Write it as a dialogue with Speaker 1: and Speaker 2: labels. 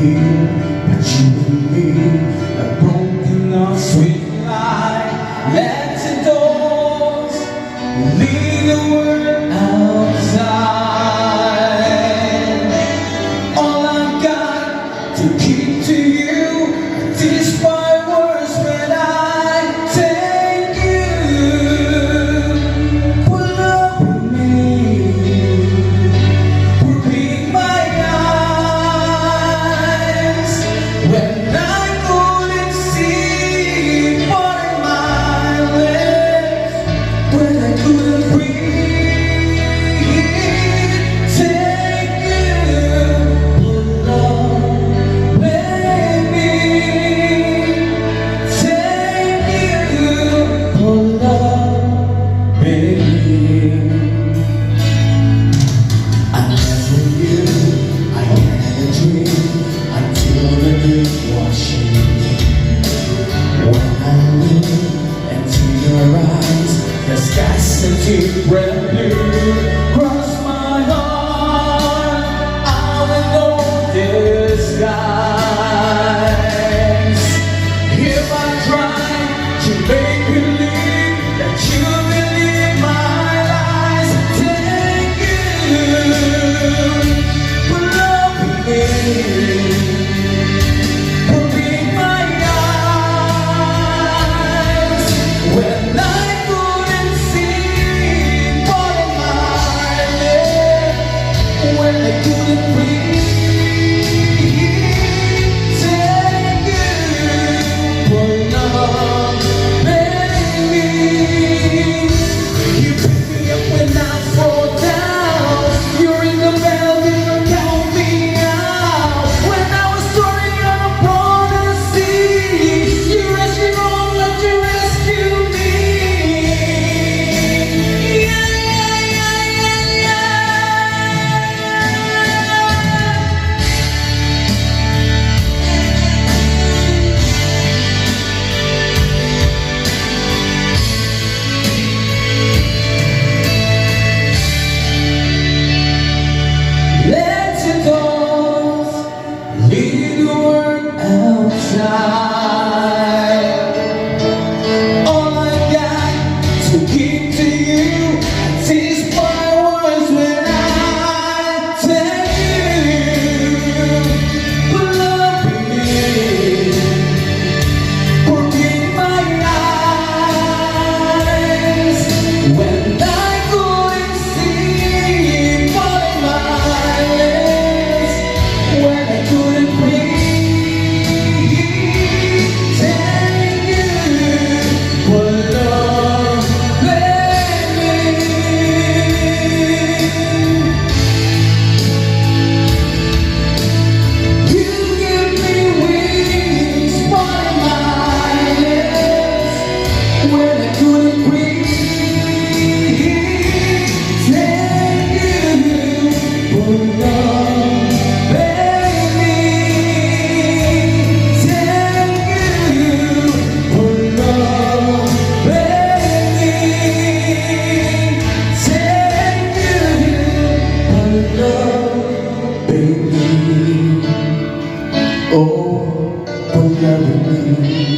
Speaker 1: heal, but you and me, a broken or sweet lie. Let the doors lead the world outside. All I've got to keep to you is my words when I take you. Pull up with me, repeat my eyes when I couldn't see what in my lips, when I couldn't breathe. The sky seems to brand new. Cross my heart, I will know this skies. If I try to make believe that you believe my lies, take you, pull up with me. Leave the world outside. All I got to give to you is my words when I tell you. Pull up with me, forgive my eyes when I couldn't see what my lips, when I couldn't breathe. Oh, pull up with me.